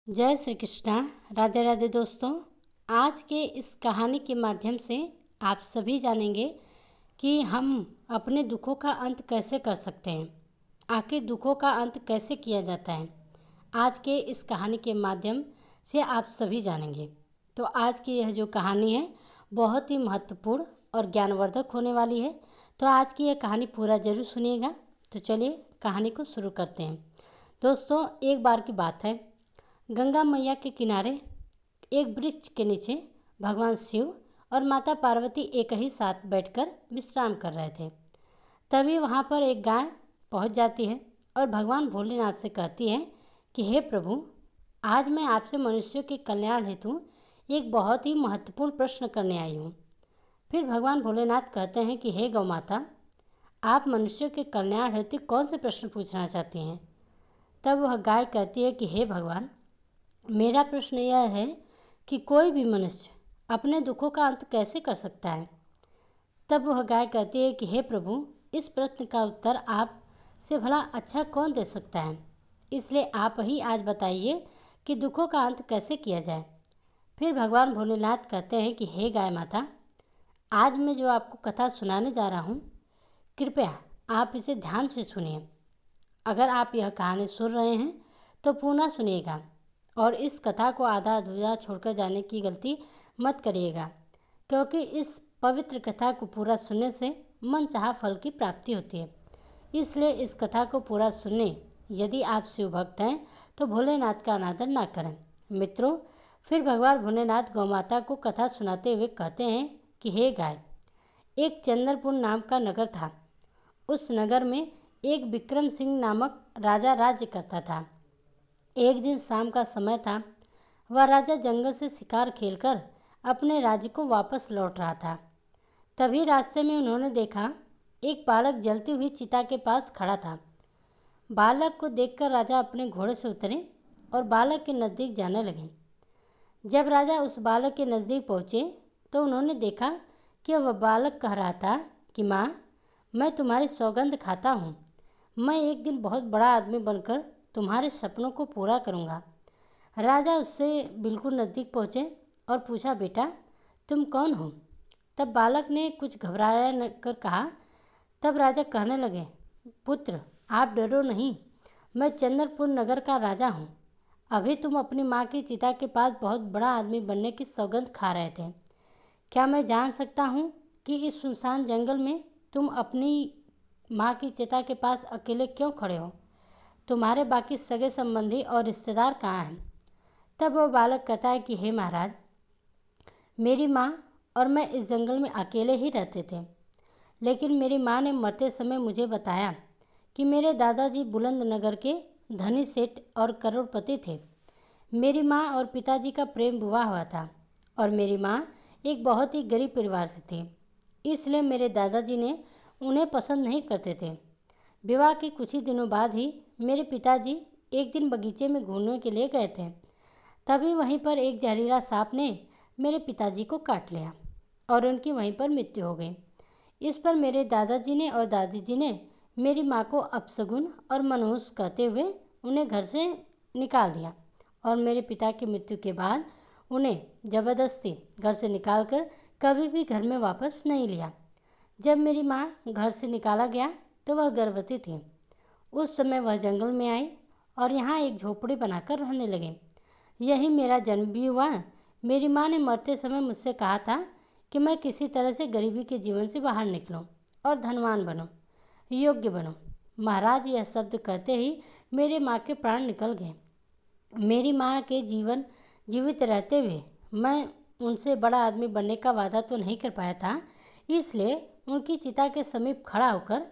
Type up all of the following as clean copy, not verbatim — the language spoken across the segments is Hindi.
जय श्री कृष्णा। राधे राधे दोस्तों। आज के इस कहानी के माध्यम से आप सभी जानेंगे कि हम अपने दुखों का अंत कैसे कर सकते हैं। आखिर दुखों का अंत कैसे किया जाता है, आज के इस कहानी के माध्यम से आप सभी जानेंगे। तो आज की यह जो कहानी है बहुत ही महत्वपूर्ण और ज्ञानवर्धक होने वाली है। तो आज की यह कहानी पूरा जरूर सुनिएगा। तो चलिए कहानी को शुरू करते हैं। दोस्तों, एक बार की बात है, गंगा मैया के किनारे एक वृक्ष के नीचे भगवान शिव और माता पार्वती एक ही साथ बैठकर विश्राम कर रहे थे। तभी वहाँ पर एक गाय पहुँच जाती है और भगवान भोलेनाथ से कहती है कि हे प्रभु, आज मैं आपसे मनुष्यों के कल्याण हेतु एक बहुत ही महत्वपूर्ण प्रश्न करने आई हूँ। फिर भगवान भोलेनाथ कहते हैं कि हे गौ माता, आप मनुष्यों के कल्याण हेतु कौन से प्रश्न पूछना चाहती हैं। तब वह गाय कहती है कि हे भगवान, मेरा प्रश्न यह है कि कोई भी मनुष्य अपने दुखों का अंत कैसे कर सकता है। तब वह गाय कहती है कि हे प्रभु, इस प्रश्न का उत्तर आप से भला अच्छा कौन दे सकता है, इसलिए आप ही आज बताइए कि दुखों का अंत कैसे किया जाए। फिर भगवान भोलेनाथ कहते हैं कि हे गाय माता, आज मैं जो आपको कथा सुनाने जा रहा हूँ, कृपया आप इसे ध्यान से सुनिए। अगर आप यह कहानी सुन रहे हैं तो पुनः सुनिएगा और इस कथा को आधा अधूरा छोड़कर जाने की गलती मत करिएगा, क्योंकि इस पवित्र कथा को पूरा सुनने से मनचाहा फल की प्राप्ति होती है। इसलिए इस कथा को पूरा सुनने। यदि आप शिव भक्त हैं तो भोलेनाथ का अनादर ना करें। मित्रों, फिर भगवान भोलेनाथ गौमाता को कथा सुनाते हुए कहते हैं कि हे गाय, एक चंद्रपुर नाम का नगर था। उस नगर में एक विक्रम सिंह नामक राजा राज्य करता था। एक दिन शाम का समय था। वह राजा जंगल से शिकार खेलकर अपने राज्य को वापस लौट रहा था। तभी रास्ते में उन्होंने देखा एक बालक जलती हुई चिता के पास खड़ा था। बालक को देखकर राजा अपने घोड़े से उतरे और बालक के नज़दीक जाने लगे। जब राजा उस बालक के नज़दीक पहुँचे तो उन्होंने देखा कि वह बालक कह रहा था कि माँ, मैं तुम्हारी सौगंध खाता हूँ। मैं एक दिन बहुत बड़ा आदमी बनकर तुम्हारे सपनों को पूरा करूँगा। राजा उससे बिल्कुल नज़दीक पहुँचे और पूछा, बेटा तुम कौन हो। तब बालक ने कुछ घबराया कर कहा। तब राजा कहने लगे, पुत्र आप डरो नहीं, मैं चंद्रपुर नगर का राजा हूँ। अभी तुम अपनी माँ की चिता के पास बहुत बड़ा आदमी बनने की सौगंध खा रहे थे। क्या मैं जान सकता हूँ कि इस सुनसान जंगल में तुम अपनी माँ की चिता के पास अकेले क्यों खड़े हो। तुम्हारे बाकी सगे संबंधी और रिश्तेदार कहाँ हैं। तब वह बालक कहता है कि हे महाराज, मेरी माँ और मैं इस जंगल में अकेले ही रहते थे, लेकिन मेरी माँ ने मरते समय मुझे बताया कि मेरे दादाजी बुलंद नगर के धनी सेठ और करोड़पति थे। मेरी माँ और पिताजी का प्रेम विवाह हुआ था और मेरी माँ एक बहुत ही गरीब परिवार से थी, इसलिए मेरे दादाजी ने उन्हें पसंद नहीं करते थे। विवाह के कुछ ही दिनों बाद ही मेरे पिताजी एक दिन बगीचे में घूमने के लिए गए थे। तभी वहीं पर एक जहरीला सांप ने मेरे पिताजी को काट लिया और उनकी वहीं पर मृत्यु हो गई। इस पर मेरे दादाजी ने और दादी जी ने मेरी माँ को अपशगुन और मनहूस कहते हुए उन्हें घर से निकाल दिया और मेरे पिता की मृत्यु के बाद उन्हें ज़बरदस्ती घर से निकालकर कभी भी घर में वापस नहीं लिया। जब मेरी माँ घर से निकाला गया तो वह गर्भवती थी। उस समय वह जंगल में आई और यहाँ एक झोपड़ी बनाकर रहने लगे। यही मेरा जन्म भी हुआ। मेरी माँ ने मरते समय मुझसे कहा था कि मैं किसी तरह से गरीबी के जीवन से बाहर निकलूं और धनवान बनूं, योग्य बनूं। महाराज, यह शब्द कहते ही मेरे माँ के प्राण निकल गए। मेरी माँ के जीवित रहते हुए मैं उनसे बड़ा आदमी बनने का वादा तो नहीं कर पाया था, इसलिए उनकी चिता के समीप खड़ा होकर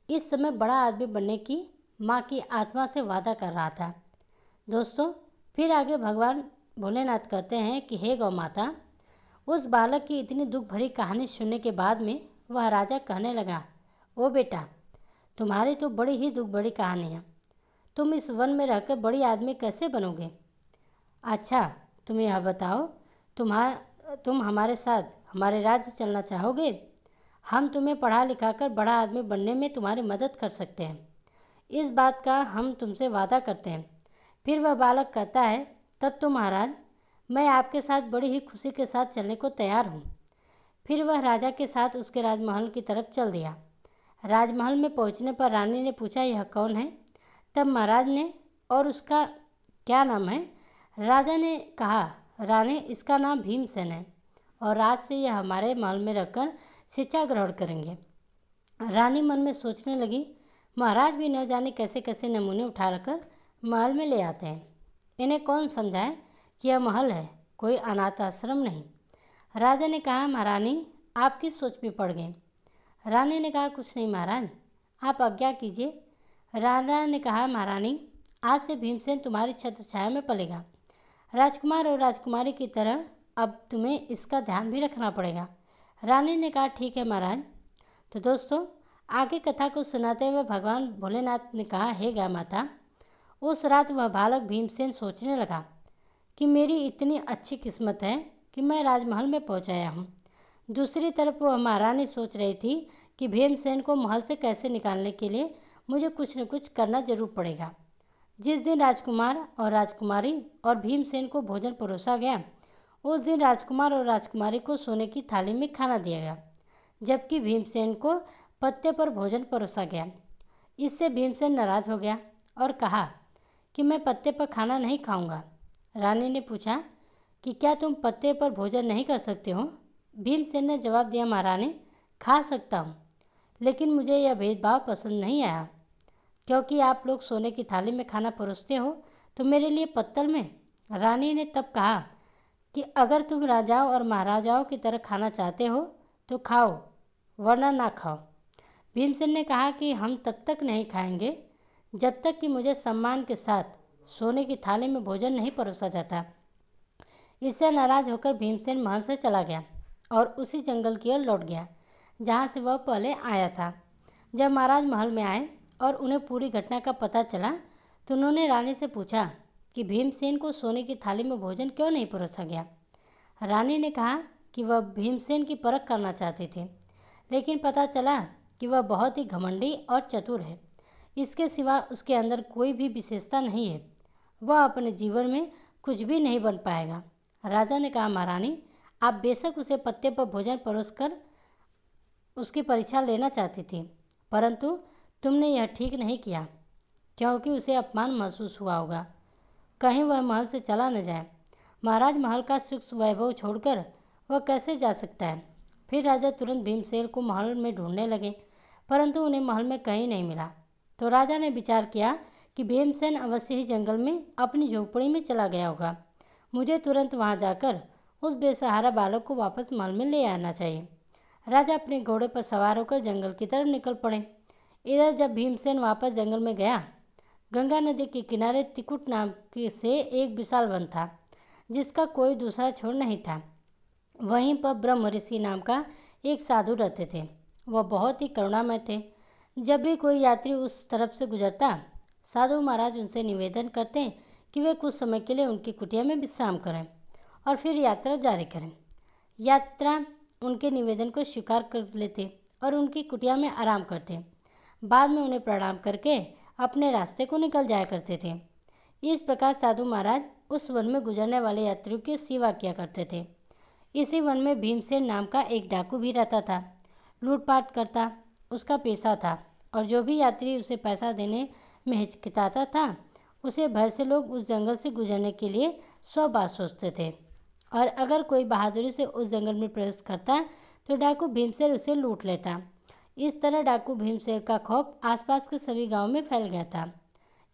इस समय बड़ा आदमी बनने की माँ की आत्मा से वादा कर रहा था। दोस्तों, फिर आगे भगवान भोलेनाथ कहते हैं कि हे गौ माता, उस बालक की इतनी दुख भरी कहानी सुनने के बाद में वह राजा कहने लगा, ओ बेटा, तुम्हारी तो बड़ी ही दुख भरी कहानी है। तुम इस वन में रहकर बड़ी आदमी कैसे बनोगे। अच्छा, तुम यह बताओ, तुम हमारे साथ हमारे राज्य चलना चाहोगे। हम तुम्हें पढ़ा लिखा कर बड़ा आदमी बनने में तुम्हारी मदद कर सकते हैं। इस बात का हम तुमसे वादा करते हैं। फिर वह बालक कहता है तब तो महाराज, मैं आपके साथ बड़ी ही खुशी के साथ चलने को तैयार हूँ। फिर वह राजा के साथ उसके राजमहल की तरफ चल दिया। राजमहल में पहुँचने पर रानी ने पूछा, यह कौन है? तब महाराज ने, और उसका क्या नाम है? राजा ने कहा, रानी, इसका नाम भीमसेन है और आज से यह हमारे महल में रहकर शिक्षा ग्रहण करेंगे। रानी मन में सोचने लगी, महाराज भी न जाने कैसे कैसे नमूने उठा कर महल में ले आते हैं। इन्हें कौन समझाए कि यह महल है, कोई अनाथ आश्रम नहीं। राजा ने कहा, महारानी, आप किस सोच में पड़ गए? रानी ने कहा, कुछ नहीं महाराज, आप आज्ञा कीजिए। राजा ने कहा, महारानी, आज से भीमसेन तुम्हारी छत्र छाया में पलेगा। राजकुमार और राजकुमारी की तरह अब तुम्हें इसका ध्यान भी रखना पड़ेगा। रानी ने कहा, ठीक है महाराज। तो दोस्तों, आगे कथा को सुनाते हुए भगवान भोलेनाथ ने कहा, हे गाय माता, उस रात वह बालक भीमसेन सोचने लगा कि मेरी इतनी अच्छी किस्मत है कि मैं राजमहल में पहुंच आया हूँ। दूसरी तरफ वह महारानी सोच रही थी कि भीमसेन को महल से कैसे निकालने के लिए मुझे कुछ न कुछ करना जरूर पड़ेगा। जिस दिन राजकुमार और राजकुमारी और भीमसेन को भोजन परोसा गया, उस दिन राजकुमार और राजकुमारी को सोने की थाली में खाना दिया गया, जबकि भीमसेन को पत्ते पर भोजन परोसा गया। इससे भीमसेन नाराज हो गया और कहा कि मैं पत्ते पर खाना नहीं खाऊंगा। रानी ने पूछा कि क्या तुम पत्ते पर भोजन नहीं कर सकते हो? भीमसेन ने जवाब दिया, महारानी, खा सकता हूँ, लेकिन मुझे यह भेदभाव पसंद नहीं आया, क्योंकि आप लोग सोने की थाली में खाना परोसते हो तो मेरे लिए पत्तल में। रानी ने तब कहा कि अगर तुम राजाओं और महाराजाओं की तरह खाना चाहते हो तो खाओ, वरना ना खाओ। भीमसेन ने कहा कि हम तब तक नहीं खाएंगे जब तक कि मुझे सम्मान के साथ सोने की थाली में भोजन नहीं परोसा जाता। इससे नाराज होकर भीमसेन महल से चला गया और उसी जंगल की ओर लौट गया जहाँ से वह पहले आया था। जब महाराज महल में आए और उन्हें पूरी घटना का पता चला तो उन्होंने रानी से पूछा कि भीमसेन को सोने की थाली में भोजन क्यों नहीं परोसा गया। रानी ने कहा कि वह भीमसेन की परख करना चाहते थे, लेकिन पता चला कि वह बहुत ही घमंडी और चतुर है। इसके सिवा उसके अंदर कोई भी विशेषता नहीं है। वह अपने जीवन में कुछ भी नहीं बन पाएगा। राजा ने कहा, महारानी, आप बेशक उसे पत्ते पर भोजन परोसकर उसकी परीक्षा लेना चाहती थी, परंतु तुमने यह ठीक नहीं किया, क्योंकि उसे अपमान महसूस हुआ होगा। कहीं वह महल से चला न जाए। महाराज महल का सुख वैभव छोड़कर वह कैसे जा सकता है? फिर राजा तुरंत भीमसेन को महल में ढूंढने लगे, परंतु उन्हें महल में कहीं नहीं मिला। तो राजा ने विचार किया कि भीमसेन अवश्य ही जंगल में अपनी झोपड़ी में चला गया होगा। मुझे तुरंत वहां जाकर उस बेसहारा बालक को वापस महल में ले आना चाहिए। राजा अपने घोड़े पर सवार होकर जंगल की तरफ निकल पड़े। इधर जब भीमसेन वापस जंगल में गया, गंगा नदी के किनारे त्रिकुट नाम से एक विशाल वन था, जिसका कोई दूसरा छोर नहीं था। वहीं पर ब्रह्म ऋषि नाम का एक साधु रहते थे। वह बहुत ही करुणामय थे। जब भी कोई यात्री उस तरफ से गुजरता, साधु महाराज उनसे निवेदन करते कि वे कुछ समय के लिए उनकी कुटिया में विश्राम करें और फिर यात्रा जारी करें। यात्रा उनके निवेदन को स्वीकार कर लेते और उनकी कुटिया में आराम करते। बाद में उन्हें प्रणाम करके अपने रास्ते को निकल जाया करते थे। इस प्रकार साधु महाराज उस वन में गुजरने वाले यात्रियों की सेवा किया करते थे। इसी वन में भीमसेन नाम का एक डाकू भी रहता था। लूटपाट करता उसका पेशा था और जो भी यात्री उसे पैसा देने में हिचकिचाता था, उसे भय से लोग उस जंगल से गुजरने के लिए 100 बार सोचते थे। और अगर कोई बहादुरी से उस जंगल में प्रवेश करता तो डाकू भीमसेन उसे लूट लेता। इस तरह डाकू भीमसेन का खौफ आसपास के सभी गांवों में फैल गया था।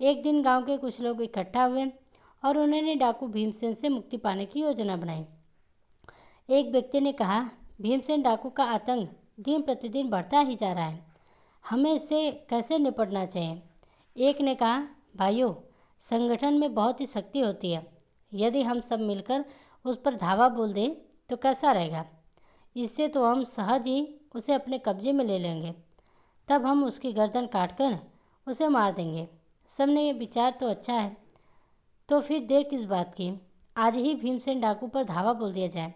एक दिन गांव के कुछ लोग इकट्ठा हुए और उन्होंने डाकू भीमसेन से मुक्ति पाने की योजना बनाई। एक व्यक्ति ने कहा, भीमसेन डाकू का आतंक दिन प्रतिदिन बढ़ता ही जा रहा है, हमें इससे कैसे निपटना चाहिए? एक ने कहा, भाइयों, संगठन में बहुत ही शक्ति होती है। यदि हम सब मिलकर उस पर धावा बोल दें तो कैसा रहेगा? इससे तो हम सहज ही उसे अपने कब्जे में ले लेंगे। तब हम उसकी गर्दन काटकर उसे मार देंगे। सबने ये विचार तो अच्छा है, तो फिर देर किस बात की? आज ही भीमसेन डाकू पर धावा बोल दिया जाए।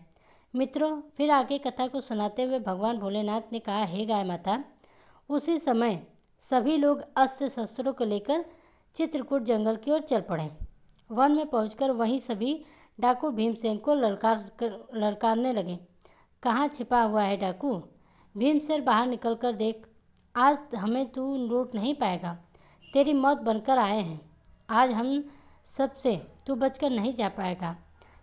मित्रों, फिर आगे कथा को सुनाते हुए भगवान भोलेनाथ ने कहा, हे गाय माता, उसी समय सभी लोग अस्त्र शस्त्रों को लेकर चित्रकूट जंगल की ओर चल पड़े। वन में पहुंचकर वहीं सभी डाकू भीमसेन को ललकारने लगे। कहाँ छिपा हुआ है डाकू? भीमसेन बाहर निकलकर देख, आज हमें तू लूट नहीं पाएगा। तेरी मौत बनकर आए हैं। आज हम सबसे तू बचकर नहीं जा पाएगा।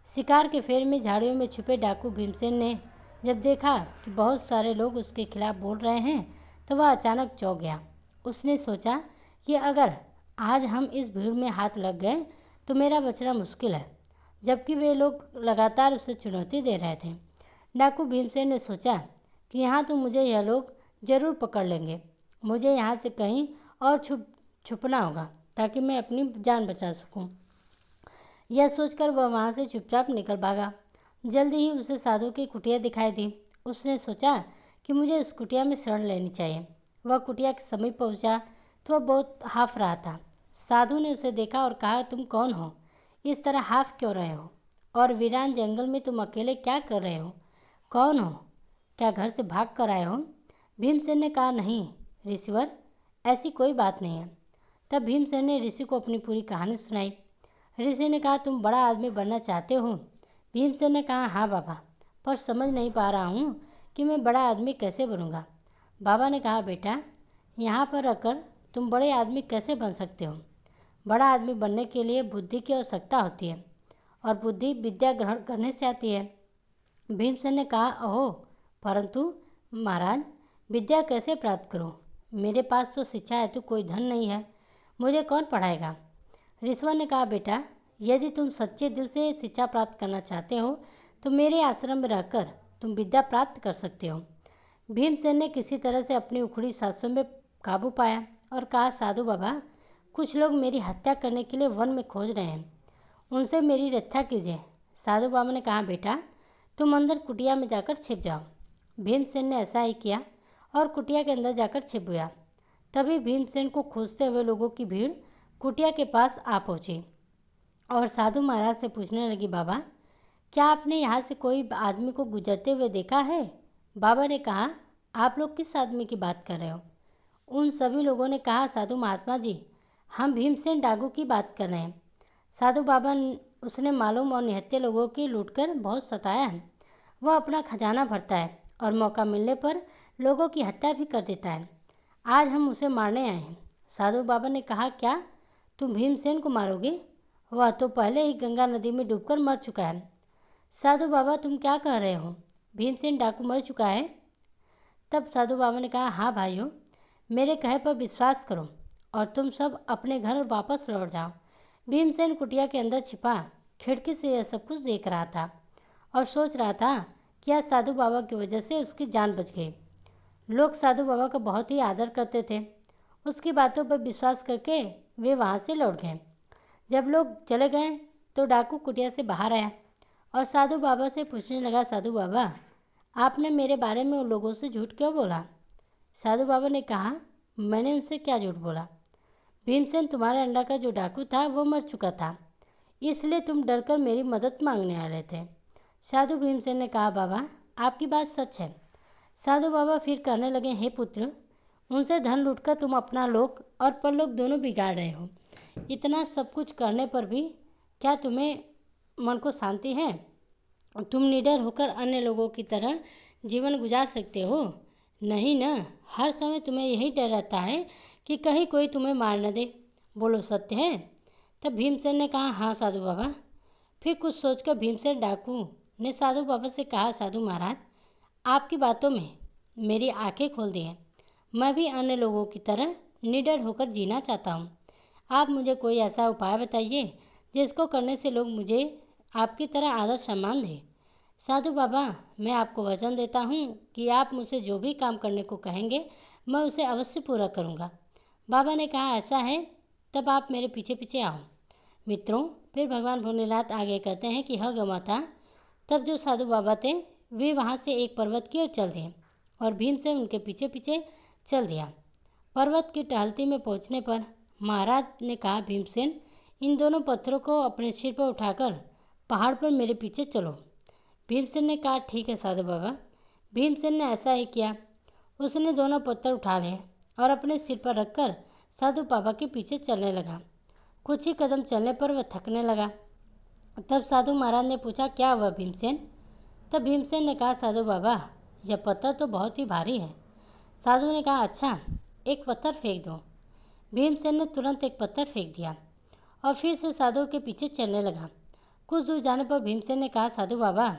शिकार के फेर में झाड़ियों में छुपे डाकू भीमसेन ने जब देखा कि बहुत सारे लोग उसके खिलाफ बोल रहे हैं तो वह अचानक चौंक गया। उसने सोचा कि अगर आज हम इस भीड़ में हाथ लग गए तो मेरा बचना मुश्किल है, जबकि वे लोग लगातार उसे चुनौती दे रहे थे। डाकू भीमसेन ने सोचा कि यहाँ तो मुझे यह लोग जरूर पकड़ लेंगे। मुझे यहाँ से कहीं और छुपना होगा ताकि मैं अपनी जान बचा सकूं। यह सोचकर वह वहाँ से चुपचाप निकल भागा। जल्दी ही उसे साधु की कुटिया दिखाई दी। उसने सोचा कि मुझे उस कुटिया में शरण लेनी चाहिए। वह कुटिया के समीप पहुँचा तो वह बहुत हाफ रहा था। साधु ने उसे देखा और कहा, तुम कौन हो? इस तरह हाफ क्यों रहे हो? और वीरान जंगल में तुम अकेले क्या कर रहे हो? कौन हो? क्या घर से भाग कर आए हो? भीमसेन ने कहा, नहीं ऋषिवर, ऐसी कोई बात नहीं है। तब भीमसेन ने ऋषि को अपनी पूरी कहानी सुनाई। ऋषि ने कहा, तुम बड़ा आदमी बनना चाहते हो? भीमसेन ने कहा, हाँ बाबा, पर समझ नहीं पा रहा हूँ कि मैं बड़ा आदमी कैसे बनूंगा। बाबा ने कहा, बेटा, यहाँ पर रहकर तुम बड़े आदमी कैसे बन सकते हो? बड़ा आदमी बनने के लिए बुद्धि की आवश्यकता होती है और बुद्धि विद्या ग्रहण करने से आती है। भीमसेन ने कहा, ओह, परंतु महाराज, विद्या कैसे प्राप्त करूं? मेरे पास तो शिक्षा हेतु कोई धन नहीं है, मुझे कौन पढ़ाएगा? ऋषिवर ने कहा, बेटा, यदि तुम सच्चे दिल से शिक्षा प्राप्त करना चाहते हो तो मेरे आश्रम में रहकर तुम विद्या प्राप्त कर सकते हो। भीमसेन ने किसी तरह से अपनी उखड़ी सांसों में काबू पाया और कहा, साधु बाबा, कुछ लोग मेरी हत्या करने के लिए वन में खोज रहे हैं, उनसे मेरी रक्षा कीजिए। साधु बाबा ने कहा, बेटा, तुम अंदर कुटिया में जाकर छिप जाओ। भीमसेन ने ऐसा ही किया और कुटिया के अंदर जाकर छिप गया। तभी भीमसेन को खोजते हुए लोगों की भीड़ कुटिया के पास आ पहुंची और साधु महाराज से पूछने लगी, बाबा, क्या आपने यहाँ से कोई आदमी को गुजरते हुए देखा है? बाबा ने कहा, आप लोग किस आदमी की बात कर रहे हो? उन सभी लोगों ने कहा, साधु महात्मा जी, हम भीमसेन डाकू की बात कर रहे हैं। साधु बाबा, उसने मालूम और निहत्थे लोगों की लूटकर बहुत सताया है। वह अपना खजाना भरता है और मौका मिलने पर लोगों की हत्या भी कर देता है। आज हम उसे मारने आए हैं। साधु बाबा ने कहा, क्या तुम भीमसेन को मारोगे? वह तो पहले ही गंगा नदी में डूबकर मर चुका है। साधु बाबा, तुम क्या कह रहे हो? भीमसेन डाकू मर चुका है? तब साधु बाबा ने कहा, हाँ भाइयों, मेरे कहे पर विश्वास करो और तुम सब अपने घर वापस लौट जाओ। भीमसेन कुटिया के अंदर छिपा खिड़की से यह सब कुछ देख रहा था और सोच रहा था कि आज साधु बाबा की वजह से उसकी जान बच गई। लोग साधु बाबा का बहुत ही आदर करते थे। उसकी बातों पर विश्वास करके वे वहाँ से लौट गए। जब लोग चले गए तो डाकू कुटिया से बाहर आया और साधु बाबा से पूछने लगा, साधु बाबा, आपने मेरे बारे में उन लोगों से झूठ क्यों बोला? साधु बाबा ने कहा, मैंने उनसे क्या झूठ बोला? भीमसेन तुम्हारे अंडा का जो डाकू था वो मर चुका था, इसलिए तुम डरकर मेरी मदद मांगने आ रहे थे। साधु भीमसेन ने कहा, बाबा, आपकी बात सच है। साधु बाबा फिर कहने लगे, हे पुत्र, उनसे धन लूटकर तुम अपना लोक और परलोक दोनों बिगाड़ रहे हो। इतना सब कुछ करने पर भी क्या तुम्हें मन को शांति है? तुम निडर होकर अन्य लोगों की तरह जीवन गुजार सकते हो? नहीं ना, हर समय तुम्हें यही डर रहता है कि कहीं कोई तुम्हें मार न दे। बोलो, सत्य है? तब भीमसेन ने कहा, हाँ साधु बाबा। फिर कुछ सोचकर भीमसेन डाकू ने साधु बाबा से कहा, साधु महाराज, आपकी बातों में मेरी आंखें खोल दी हैं। मैं भी अन्य लोगों की तरह निडर होकर जीना चाहता हूँ। आप मुझे कोई ऐसा उपाय बताइए जिसको करने से लोग मुझे आपकी तरह आदर सम्मान दें। साधु बाबा, मैं आपको वचन देता हूँ कि आप मुझसे जो भी काम करने को कहेंगे मैं उसे अवश्य पूरा करूँगा। बाबा ने कहा, ऐसा है, तब आप मेरे पीछे पीछे आओ। मित्रों, फिर भगवान भोलेनाथ आगे कहते हैं कि ह गमाता, तब जो साधु बाबा थे वे वहाँ से एक पर्वत की ओर चल दिए और भीम से उनके पीछे पीछे चल दिया। पर्वत की टहलती में पहुँचने पर महाराज ने कहा, भीमसेन, इन दोनों पत्थरों को अपने सिर पर उठाकर पहाड़ पर मेरे पीछे चलो। भीमसेन ने कहा, ठीक है साधु बाबा। भीमसेन ने ऐसा ही किया। उसने दोनों पत्थर उठा लिए और अपने सिर पर रखकर साधु बाबा के पीछे चलने लगा। कुछ ही कदम चलने पर वह थकने लगा। तब साधु महाराज ने पूछा, क्या हुआ भीमसेन? तब भीमसेन ने कहा, साधु बाबा, यह पत्थर तो बहुत ही भारी है। साधु ने कहा, अच्छा, एक पत्थर फेंक दो। भीमसेन ने तुरंत एक पत्थर फेंक दिया और फिर से साधु के पीछे चलने लगा। कुछ दूर जाने पर भीमसेन ने कहा, साधु बाबा,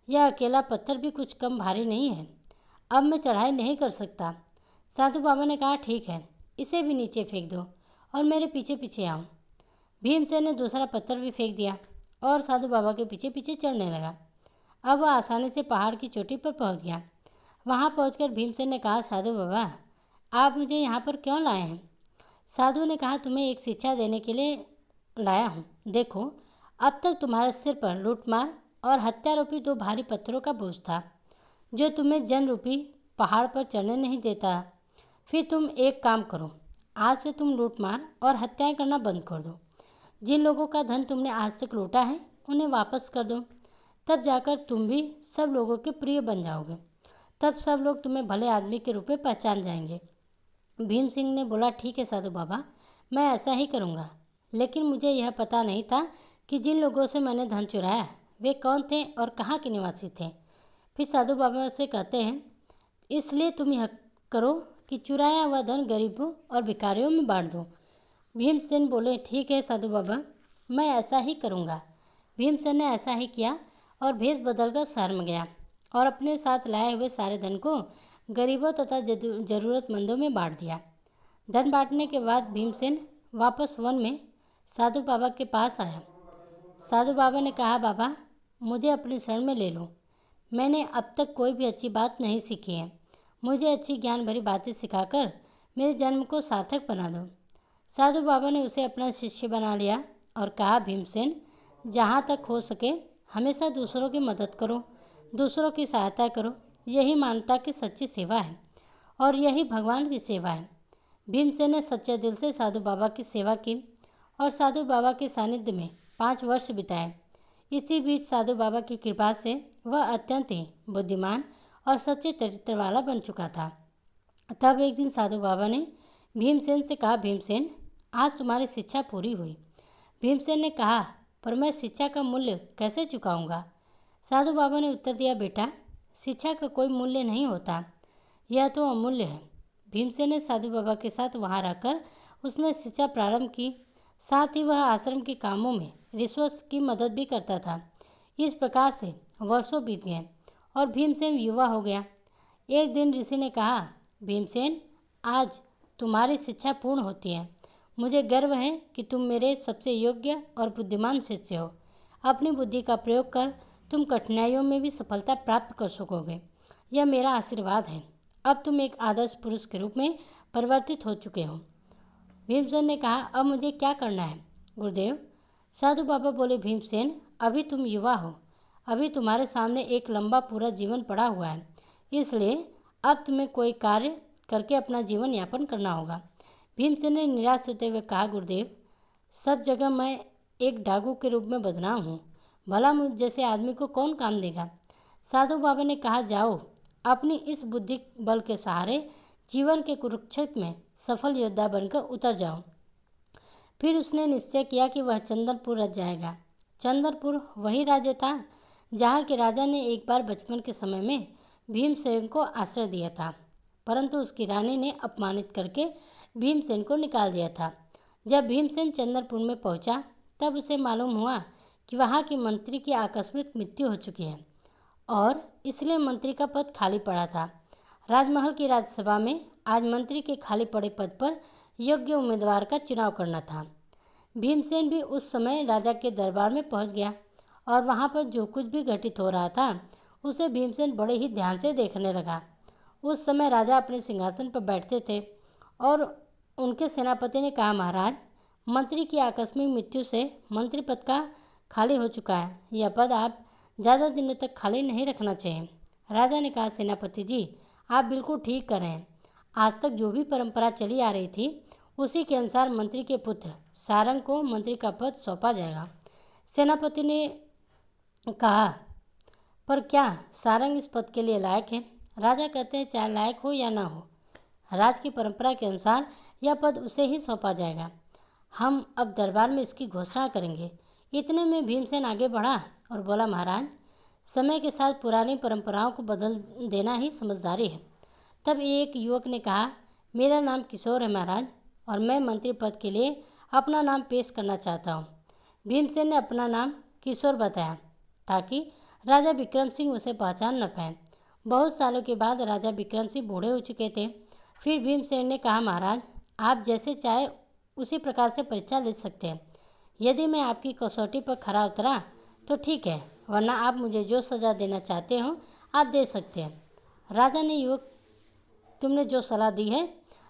यह अकेला पत्थर भी कुछ कम भारी नहीं है, अब मैं चढ़ाई नहीं कर सकता। साधु बाबा ने कहा, ठीक है, इसे भी नीचे फेंक दो और मेरे पीछे पीछे आओ। भीमसेन ने दूसरा पत्थर भी फेंक दिया और साधु बाबा के पीछे पीछे चढ़ने लगा। अब वह आसानी से पहाड़ की चोटी पर पहुंच गया। वहां पहुंचकर भीमसेन ने कहा, साधु बाबा, आप मुझे यहाँ पर क्यों लाए हैं? साधु ने कहा, तुम्हें एक शिक्षा देने के लिए लाया हूँ। देखो, अब तक तुम्हारे सिर पर लूटमार और हत्या रूपी 2 भारी पत्थरों का बोझ था, जो तुम्हें जन रूपी पहाड़ पर चढ़ने नहीं देता। फिर तुम एक काम करो, आज से तुम लूटमार और हत्याएं करना बंद कर दो। जिन लोगों का धन तुमने आज तक लूटा है, उन्हें वापस कर दो। तब जाकर तुम भी सब लोगों के प्रिय बन जाओगे। तब सब लोग तुम्हें भले आदमी के रूप में पहचान जाएंगे। भीम सिंह ने बोला, ठीक है साधु बाबा, मैं ऐसा ही करूँगा। लेकिन मुझे यह पता नहीं था कि जिन लोगों से मैंने धन चुराया वे कौन थे और कहाँ के निवासी थे। फिर साधु बाबा से कहते हैं, इसलिए तुम यह करो कि चुराया हुआ धन गरीबों और भिखारियों में बांट दो। भीमसेन बोले, ठीक है साधु बाबा, मैं ऐसा ही करूँगा। भीमसेन ने ऐसा ही किया और भेष बदलकर शहर में गया और अपने साथ लाए हुए सारे धन को गरीबों तथा जरूरतमंदों में बांट दिया। धन बांटने के बाद भीमसेन वापस वन में साधु बाबा के पास आया। साधु बाबा ने कहा, बाबा, मुझे अपनी शरण में ले लो। मैंने अब तक कोई भी अच्छी बात नहीं सीखी है। मुझे अच्छी ज्ञान भरी बातें सिखाकर मेरे जन्म को सार्थक बना दो। साधु बाबा ने उसे अपना शिष्य बना लिया और कहा, भीमसेन, जहाँ तक हो सके हमेशा दूसरों की मदद करो, दूसरों की सहायता करो। यही मानवता की सच्ची सेवा है और यही भगवान की सेवा है। भीमसेन ने सच्चे दिल से साधु बाबा की सेवा की और साधु बाबा के सानिध्य में 5 वर्ष बिताए। इसी बीच साधु बाबा की कृपा से वह अत्यंत ही बुद्धिमान और सच्चे चरित्र वाला बन चुका था। तब एक दिन साधु बाबा ने भीमसेन से कहा, भीमसेन, आज तुम्हारी शिक्षा पूरी हुई। भीमसेन ने कहा, पर मैं शिक्षा का मूल्य कैसे चुकाऊंगा? साधु बाबा ने उत्तर दिया, बेटा, शिक्षा का कोई मूल्य नहीं होता, यह तो अमूल्य है। भीमसेन ने साधु बाबा के साथ वहां रहकर उसने शिक्षा प्रारंभ की। साथ ही वह आश्रम के कामों में ऋषियों की मदद भी करता था। इस प्रकार से वर्षों बीत गए और भीमसेन युवा हो गया। एक दिन ऋषि ने कहा, भीमसेन, आज तुम्हारी शिक्षा पूर्ण होती है। मुझे गर्व है कि तुम मेरे सबसे योग्य और बुद्धिमान शिष्य हो। अपनी बुद्धि का प्रयोग कर तुम कठिनाइयों में भी सफलता प्राप्त कर सकोगे, यह मेरा आशीर्वाद है। अब तुम एक आदर्श पुरुष के रूप में परिवर्तित हो चुके हो। भीमसेन ने कहा, अब मुझे क्या करना है गुरुदेव? साधु बाबा बोले, भीमसेन, अभी तुम युवा हो, अभी तुम्हारे सामने एक लंबा पूरा जीवन पड़ा हुआ है, इसलिए अब तुम्हें कोई कार्य करके अपना जीवन यापन करना होगा। भीमसेन ने निराश होते हुए कहा, गुरुदेव, सब जगह मैं एक डाकू के रूप में बदनाम हूँ, भला मुझ जैसे आदमी को कौन काम देगा? साधु बाबा ने कहा, जाओ, अपनी इस बुद्धि बल के सहारे जीवन के कुरुक्षेत्र में सफल योद्धा बनकर उतर जाओ। फिर उसने निश्चय किया कि वह चंदनपुर रच जाएगा। चंदनपुर वही राज्य था जहाँ के राजा ने एक बार बचपन के समय में भीमसेन को आश्रय दिया था, परंतु उसकी रानी ने अपमानित करके भीमसेन को निकाल दिया था। जब भीमसेन चंदनपुर में पहुंचा तब उसे मालूम हुआ कि वहाँ की मंत्री की आकस्मिक मृत्यु हो चुकी है और इसलिए मंत्री का पद खाली पड़ा था। राजमहल की राज्यसभा में आज मंत्री के खाली पड़े पद पर योग्य उम्मीदवार का चुनाव करना था। भीमसेन भी उस समय राजा के दरबार में पहुंच गया और वहां पर जो कुछ भी घटित हो रहा था उसे भीमसेन बड़े ही ध्यान से देखने लगा। उस समय राजा अपने सिंहासन पर बैठते थे और उनके सेनापति ने कहा, महाराज, मंत्री की आकस्मिक मृत्यु से मंत्री पद का खाली हो चुका है। यह पद आप ज़्यादा दिनों तक खाली नहीं रखना चाहिए। राजा ने कहा, सेनापति जी, आप बिल्कुल ठीक कर रहे हैं। आज तक जो भी परंपरा चली आ रही थी उसी के अनुसार मंत्री के पुत्र सारंग को मंत्री का पद सौंपा जाएगा। सेनापति ने कहा, पर क्या सारंग इस पद के लिए लायक है? राजा कहते हैं, चाहे लायक हो या ना हो, राज की परंपरा के अनुसार यह पद उसे ही सौंपा जाएगा। हम अब दरबार में इसकी घोषणा करेंगे। इतने में भीमसेन आगे बढ़ा और बोला, महाराज, समय के साथ पुरानी परंपराओं को बदल देना ही समझदारी है। तब एक युवक ने कहा, मेरा नाम किशोर है महाराज, और मैं मंत्री पद के लिए अपना नाम पेश करना चाहता हूँ। भीमसेन ने अपना नाम किशोर बताया ताकि राजा विक्रम सिंह उसे पहचान न पाए। बहुत सालों के बाद राजा विक्रम सिंह बूढ़े हो चुके थे। फिर भीमसेन ने कहा, महाराज, आप जैसे चाहे उसी प्रकार से परीक्षा ले सकते हैं। यदि मैं आपकी कसौटी पर खरा उतरा तो ठीक है, वरना आप मुझे जो सज़ा देना चाहते हो आप दे सकते हैं। राजा ने, युवक, तुमने जो सलाह दी है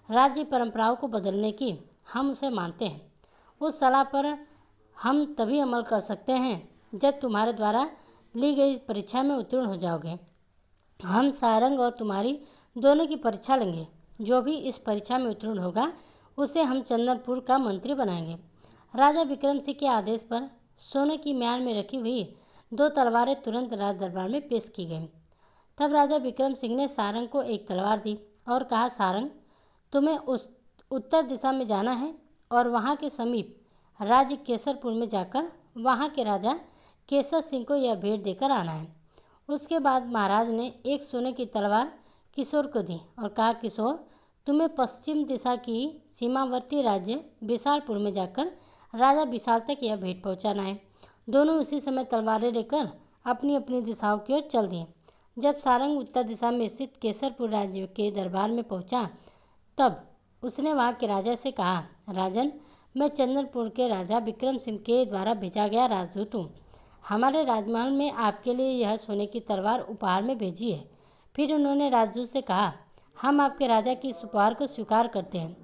राज्य परंपराओं को बदलने की, हम उसे मानते हैं। उस सलाह पर हम तभी अमल कर सकते हैं जब तुम्हारे द्वारा ली गई परीक्षा में उत्तीर्ण हो जाओगे। हम सारंग और तुम्हारी दोनों की परीक्षा लेंगे। जो भी इस परीक्षा में उत्तीर्ण होगा उसे हम चंदनपुर का मंत्री बनाएंगे। राजा विक्रम सिंह के आदेश पर सोने की म्यान में रखी हुई 2 तलवारें तुरंत राज दरबार में पेश की गईं। तब राजा विक्रम सिंह ने सारंग को एक तलवार दी और कहा, सारंग, तुम्हें उस उत्तर दिशा में जाना है और वहाँ के समीप राज्य केसरपुर में जाकर वहाँ के राजा केसर सिंह को यह भेंट देकर आना है। उसके बाद महाराज ने एक सोने की तलवार किशोर को दी और कहा, किशोर, तुम्हें पश्चिम दिशा की सीमावर्ती राज्य विशालपुर में जाकर राजा विशाल तक यह भेंट पहुंचाना है। दोनों उसी समय तलवारें लेकर अपनी अपनी दिशाओं की ओर चल दिए। जब सारंग उत्तर दिशा में स्थित केसरपुर राज्य के दरबार में पहुंचा तब उसने वहां के राजा से कहा, राजन, मैं चंदनपुर के राजा विक्रम सिंह के द्वारा भेजा गया राजदूत हूँ। हमारे राजमहल में आपके लिए यह सोने की तलवार उपहार में भेजी है। फिर उन्होंने राजदूत से कहा, हम आपके राजा की इस उपहार को स्वीकार करते हैं।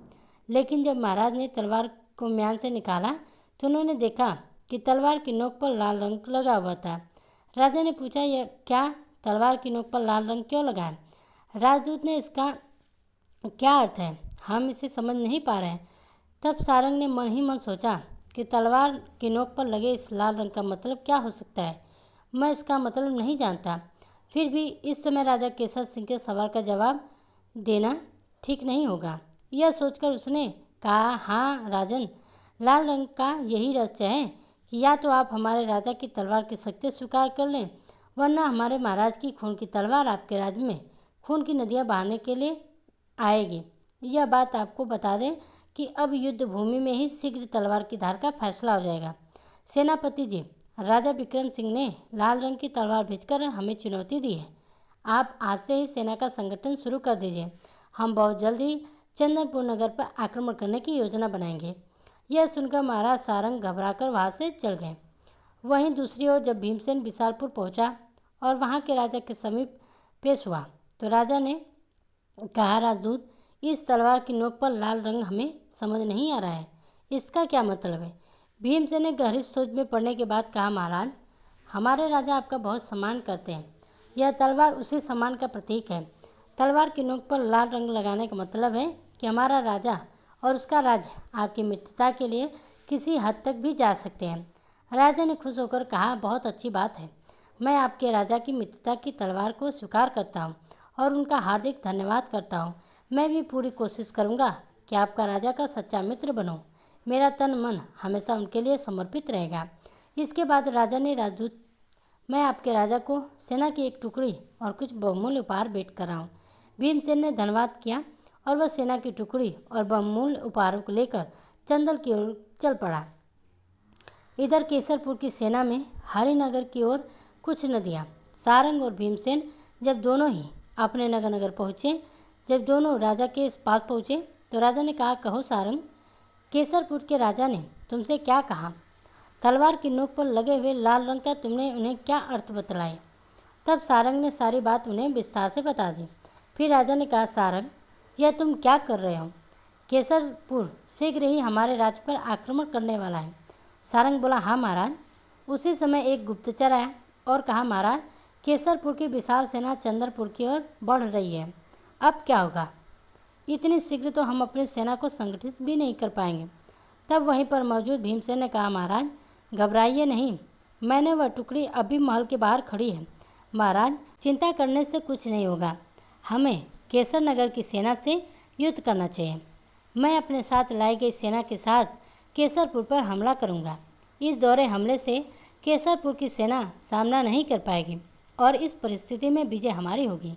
लेकिन जब महाराज ने तलवार को म्यान से निकाला तो उन्होंने देखा कि तलवार की नोक पर लाल रंग लगा हुआ था। राजा ने पूछा, यह क्या, तलवार की नोक पर लाल रंग क्यों लगा है? राजदूत ने, इसका क्या अर्थ है, हम इसे समझ नहीं पा रहे हैं। तब सारंग ने मन ही मन सोचा कि तलवार की नोक पर लगे इस लाल रंग का मतलब क्या हो सकता है। मैं इसका मतलब नहीं जानता। फिर भी इस समय राजा केसर सिंह के सवाल का जवाब देना ठीक नहीं होगा। यह सोचकर उसने कहा, हाँ राजन, लाल रंग का यही रहस्य है कि या तो आप हमारे राजा की तलवार की शक्ति स्वीकार कर लें, वरना हमारे महाराज की खून की तलवार आपके राज्य में खून की नदियाँ बहाने के लिए आएगी। यह बात आपको बता दें कि अब युद्ध भूमि में ही शीघ्र तलवार की धार का फैसला हो जाएगा। सेनापति जी, राजा विक्रम सिंह ने लाल रंग की तलवार भेजकर हमें चुनौती दी है। आप आज से ही सेना का संगठन शुरू कर दीजिए। हम बहुत जल्द ही चंदनपुर नगर पर आक्रमण करने की योजना बनाएंगे। यह सुनकर महाराज सारंग घबराकर वहां से चल गए। वहीं दूसरी ओर जब भीमसेन विशालपुर पहुंचा और वहां के राजा के समीप पेश हुआ तो राजा ने कहा, राजदूत, इस तलवार की नोक पर लाल रंग हमें समझ नहीं आ रहा है, इसका क्या मतलब है? भीमसेन ने गहरी सोच में पड़ने के बाद कहा, महाराज, हमारे राजा आपका बहुत सम्मान करते हैं। यह तलवार उसी सम्मान का प्रतीक है। तलवार की नोक पर लाल रंग लगाने का मतलब है कि हमारा राजा और उसका राज्य आपकी मित्रता के लिए किसी हद तक भी जा सकते हैं। राजा ने खुश होकर कहा, बहुत अच्छी बात है। मैं आपके राजा की मित्रता की तलवार को स्वीकार करता हूँ और उनका हार्दिक धन्यवाद करता हूँ। मैं भी पूरी कोशिश करूँगा कि आपका राजा का सच्चा मित्र बनूँ। मेरा तन मन हमेशा उनके लिए समर्पित रहेगा। इसके बाद राजा ने, राजदूत, मैं आपके राजा को सेना की एक टुकड़ी और कुछ बहुमूल्य उपहार भेंट कर रहा हूँ। भीमसेन ने धन्यवाद किया और वह सेना की टुकड़ी और बहुमूल्य उपहारों को लेकर चंदल की ओर चल पड़ा। इधर केसरपुर की सेना में हरिनगर की ओर कुछ नदियाँ। सारंग और भीमसेन जब दोनों ही अपने नगर पहुँचे, जब दोनों राजा के पास पहुँचे तो राजा ने कहा, कहो सारंग, केसरपुर के राजा ने तुमसे क्या कहा? तलवार की नोक पर लगे हुए लाल रंग का तुमने उन्हें क्या अर्थ बतलाए? तब सारंग ने सारी बात उन्हें विस्तार से बता दी। फिर राजा ने कहा, सारंग, यह तुम क्या कर रहे हो? केसरपुर शीघ्र ही हमारे राज्य पर आक्रमण करने वाला है। सारंग बोला, हाँ महाराज। उसी समय एक गुप्तचर आया और कहा, महाराज, केसरपुर की विशाल सेना चंदनपुर की ओर बढ़ रही है। अब क्या होगा? इतनी शीघ्र तो हम अपनी सेना को संगठित भी नहीं कर पाएंगे। तब वहीं पर मौजूद भीमसेन ने कहा, महाराज, घबराइए नहीं, मैंने वह टुकड़ी अभी महल के बाहर खड़ी है। महाराज, चिंता करने से कुछ नहीं होगा। हमें केसर नगर की सेना से युद्ध करना चाहिए। मैं अपने साथ लाई गई सेना के साथ केसरपुर पर हमला करूंगा। इस दोहरे हमले से केसरपुर की सेना सामना नहीं कर पाएगी और इस परिस्थिति में विजय हमारी होगी।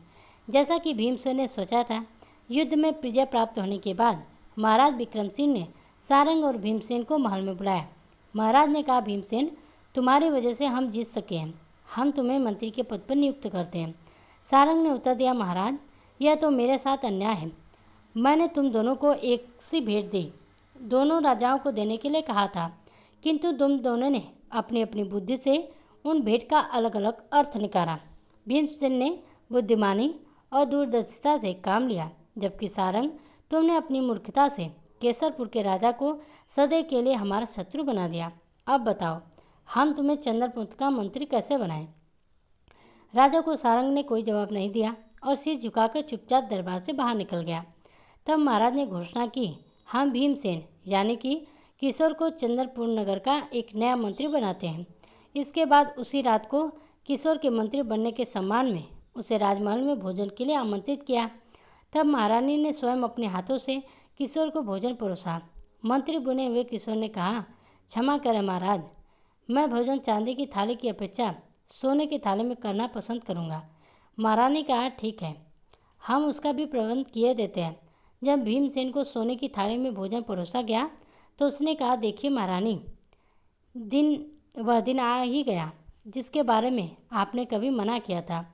जैसा कि भीमसेन ने सोचा था, युद्ध में विजय प्राप्त होने के बाद महाराज विक्रम सिंह ने सारंग और भीमसेन को महल में बुलाया। महाराज ने कहा, भीमसेन, तुम्हारी वजह से हम जीत सके हैं, हम तुम्हें मंत्री के पद पर नियुक्त करते हैं। सारंग ने उत्तर दिया, महाराज, यह तो मेरे साथ अन्याय है। मैंने तुम दोनों को एक सी भेंट दी, दोनों राजाओं को देने के लिए कहा था, किंतु तुम दोनों ने अपनी अपनी बुद्धि से उन भेंट का अलग अलग अर्थ निकाला। भीमसेन ने बुद्धिमानी और दूरदर्शिता से काम लिया, जबकि सारंग, तुमने अपनी मूर्खता से केसरपुर के राजा को सदैव के लिए हमारा शत्रु बना दिया। अब बताओ, हम तुम्हें चंद्रपुर का मंत्री कैसे बनाएं? राजा को सारंग ने कोई जवाब नहीं दिया और सिर झुकाकर चुपचाप दरबार से बाहर निकल गया। तब महाराज ने घोषणा की, हम भीमसेन यानी कि किशोर को चंद्रपुर नगर का एक नया मंत्री बनाते हैं। इसके बाद उसी रात को किशोर के मंत्री बनने के सम्मान में उसे राजमहल में भोजन के लिए आमंत्रित किया। तब महारानी ने स्वयं अपने हाथों से किशोर को भोजन परोसा। मंत्री बने हुए किशोर ने कहा, क्षमा करें महाराज, मैं भोजन चांदी की थाली की अपेक्षा सोने की थाली में करना पसंद करूंगा। महारानी ने कहा, ठीक है, हम उसका भी प्रबंध किए देते हैं। जब भीमसेन को सोने की थाली में भोजन परोसा गया तो उसने कहा, देखिए महारानी, वह दिन आ ही गया जिसके बारे में आपने कभी मना किया था।